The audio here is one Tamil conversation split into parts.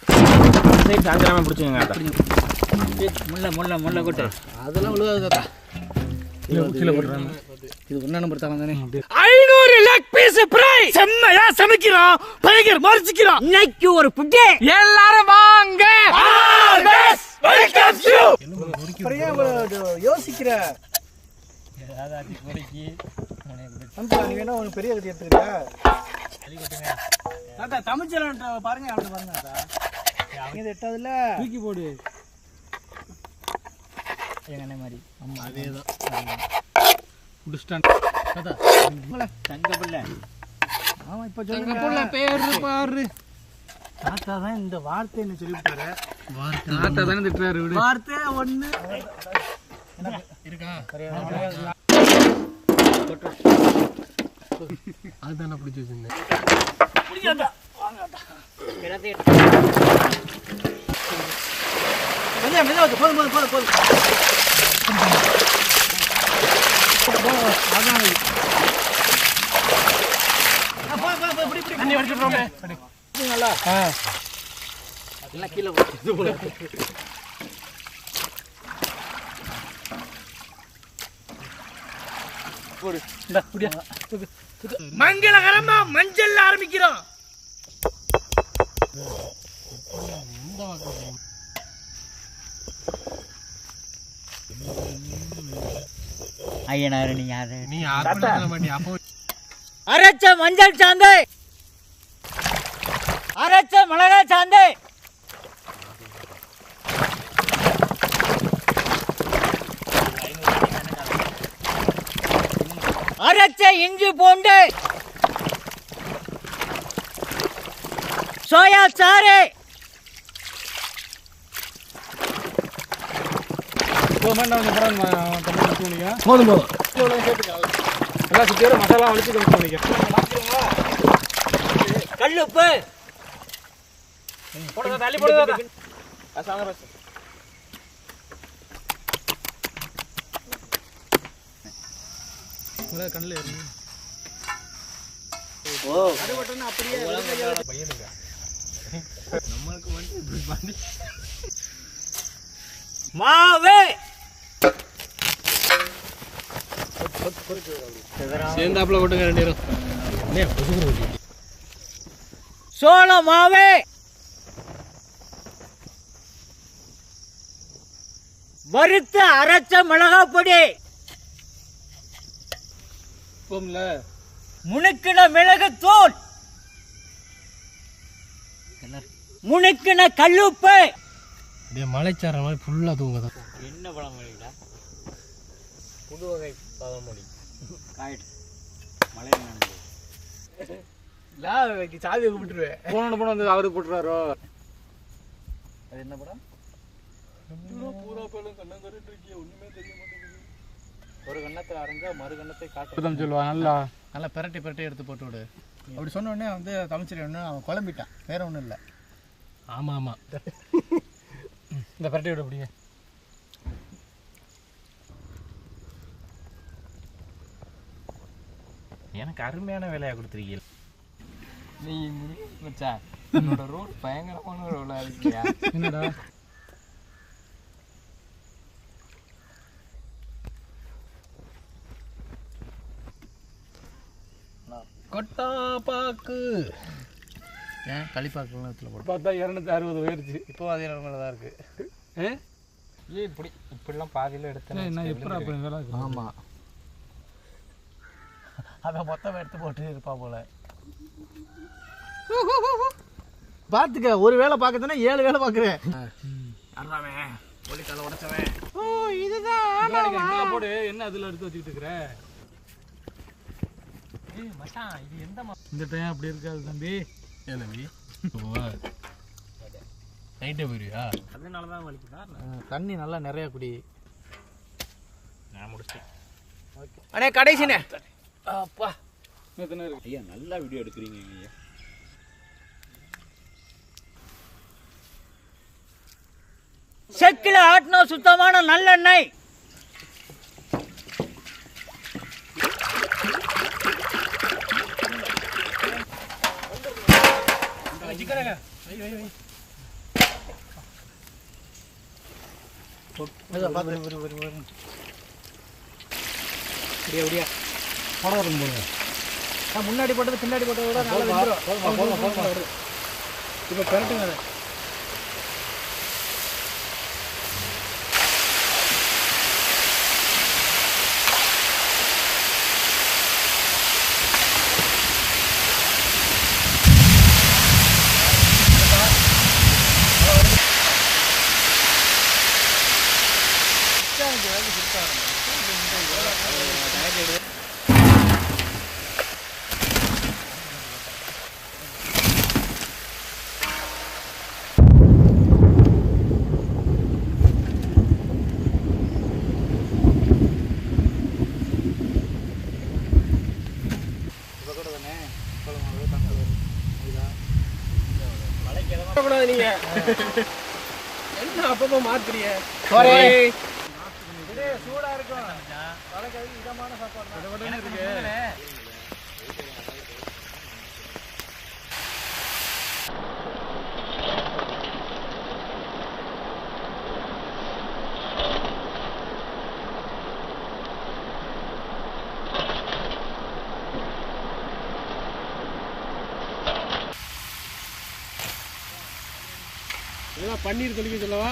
சைடு சாஞ்சிராம பிடிச்சிங்க முல்லை முல்லை முல்லை கொட்டு அதெல்லாம் விழுவாதுக்கா கீழே போட்டுறாங்க. இது ஒன்றா நம்பர் தானே 500 லெக் பீஸ் ஃப்ரை செம்மையா சமைக்கிறோம் பயங்கர மரிச்சிக்கிறோம் இன்னைக்கு ஒரு புட்டி எல்லாரும் வாங்க வெல்கம் யூ யோசிக்கிற நீ வேணா உனக்கு பெரிய கட்டி எடுத்துக்கிறியா தாத்தா தமிழ்ச்செல்வன் பாருங்க அப்படி பாருங்க தாத்தா இது எட்டாவதுல தூக்கி போடு எங்க அண்ணன் மாதிரி ஆமா அதேதான் குடிஸ்டான் தாத்தா தங்க பிள்ளை ஆமா இப்ப சொல்லுங்க புள்ள பேரு பாரு தாத்தா தான் இந்த வார்த்தை என்ன சொல்லிட்டாரு தாத்தா தானே திட்டுறாரு விடு வார்த்தை ஒண்ணு இருக்கா அதுதானே பிடிச்சி வச்சிருந்தேன் போதும் தண்ணி வடிச்சிடுறோமே நல்லா எல்லாம் கீழே போடு மங்களகரமா மஞ்சள் ஆரம்பிக்கிறோம் ஐயனாரு நீ யாரு நீ அப்போ அரைச்ச மஞ்சள் சாந்து அரைச்ச மிளகாய் சாந்து அரைச்ச இஞ்சி பூண்டு சோயா சாறு போதும் எல்லாம் சுத்தியோட மசாலா வலிச்சு கல்லுப்பு போடுங்க தள்ளி போடுங்க கண்ணில் ஏறணும் நம்மளுக்கு வந்து மாவு சேர்ந்தாப்புல போட்டுங்க 2 பேரும் சோள மாவு வறுத்த அரைச்ச மிளகாய் பொடி முணுக்கின மிளகு தூள் முணுக்கின கல்லுப்பு மலைச்சார மாதிரி ஃபுல்லா தூங்குதான் என்ன பழம் மொழிடா புது வகை பழமொழி மழை சாவியை கூப்பிட்டுருவேன் போன வந்து அவருக்கு போட்டுருவாரோ அது என்ன படம் பூரா பழம் கண்ணங்கருட்டு இருக்கிய ஒண்ணுமே தெரிய மாட்டேங்குது ஒரு கண்ணத்தை அரைஞ்சா மறு கண்ணத்தை காட்டு சொல்லுவா நல்லா நல்லா பிரட்டி எடுத்து போட்டு விடு அப்படி சொன்ன உடனே வந்து தமிழ்ச்செல்வன் அவன் குழம்பிட்டான் வேற ஒன்றும் இல்லை ஆமா இந்த பிரட்டி விட அப்படிங்க எனக்கு அருமையான வேலையா கொடுத்துருக்கீங்க நீ மச்சா என்னோட ரோல் பயங்கரமான ரோலா இருக்கியா என்னடா கொட்டா பாக்கு ஏன் களிப்பாக்குலாம் இடத்துல போட்டு பார்த்தா 260 போயிருச்சு இப்போ அதே நிலமையில தான் இருக்கு இப்படிலாம் பாதியில் எடுத்தேன் எப்படி ஆமாம் அதை மொத்தம் எடுத்து போட்டு இருப்பா போல பார்த்துக்க ஒரு வேலை பார்க்கறதுனா 7 வேலை பார்க்குறேன் இதுதான் போடு என்ன அதில் எடுத்து வச்சுக்கிட்டு இருக்கிற இது எந்த இந்த டைம் அப்படி இருக்காது தம்பி ஏன் தம்பி நைட்டே போயிருவியா அதனால தான் வலிக்குதா தண்ணி நல்லா நிறைய குடி நான் முடிச்சிட்டேன் ஓகே அண்ணே கடைசிண்ணே அப்பா ஐயா நல்லா வீடியோ எடுக்கிறீங்க ஐயா செக்கில் ஆட்டின சுத்தமான நல்லெண்ணெய் அப்படியா படம் இருக்கும் போது முன்னாடி போட்டது பின்னாடி போட்டதை விட நல்லா இப்போ கரெக்டுங்க அதை நீங்க என்ன அப்பப்போ மாத்துறீங்க சூடா இருக்கும் இதமான சாப்பாடு இருக்கு பன்னீர் தெளிக்க சொல்லவா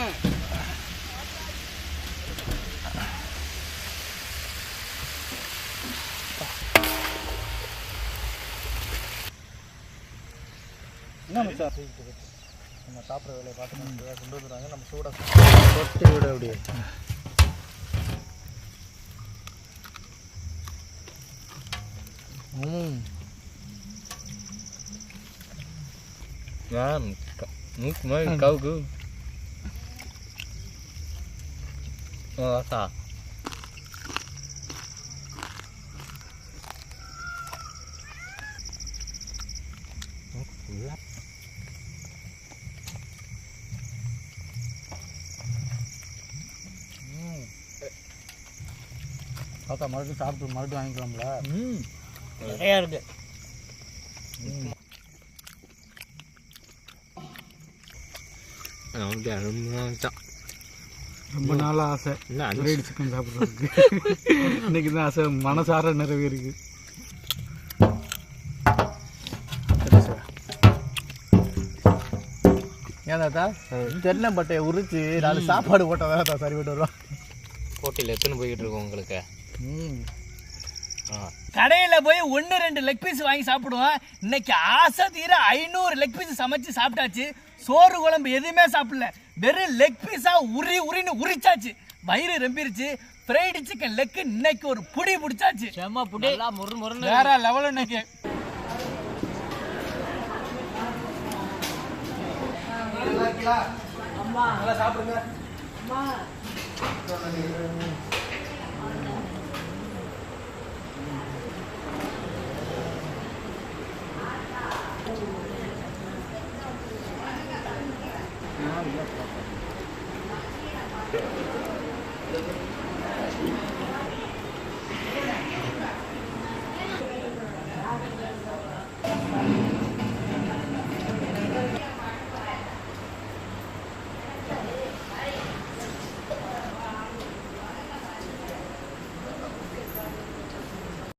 என்ன சார் நம்ம சாப்பிட்ற வேலையை பார்த்து கொண்டு வந்துடுறாங்க நம்ம சூடாக தொட்டு விட அப்படியே nước mới câu cứ sao lắp பார்த்தா மறுபடியும் சாப்பிட்டு மறுபடியும் வாங்கிக்கலாம்ல நிறையா இருக்கு ரொம்ப நாள் ஆசை ஃப்ரைடு சிக்கன் சாப்பிட்றதுக்கு இன்னைக்கு தான் ஆசை மனசார நிறைவேறிக்கு ஏன் தாத்தா தென்னம்பட்டையை உரிச்சு 4 சாப்பாடு போட்டால் தான் தாத்தா சரி போட்டு வருவான் போட்டியில் எத்தனை போய்கிட்டு இருக்கோம் உங்களுக்கு கடையில் போய் 1-2 லெக் பீஸ் வாங்கி சாப்பிடுவோம். இன்னைக்கு ஆசை தீர 500 லெக் பீஸ் சமைச்சு சாப்பிட்டாச்சு. சோறு குழம்பு எதுவுமே சாப்பிடல, வெறும் லெக் பீஸா உரின்னு உரிச்சாச்சு. வயிறு ரெம்பிருச்சு. ஃப்ரைடு சிக்கன் லெக் இன்னைக்கு ஒரு புடி பிடிச்சாச்சு. செம்ம புடி முறு வேற லெவல் இன்னைக்கு. அம்மா நல்லா சாப்பிடுங்க. அம்மா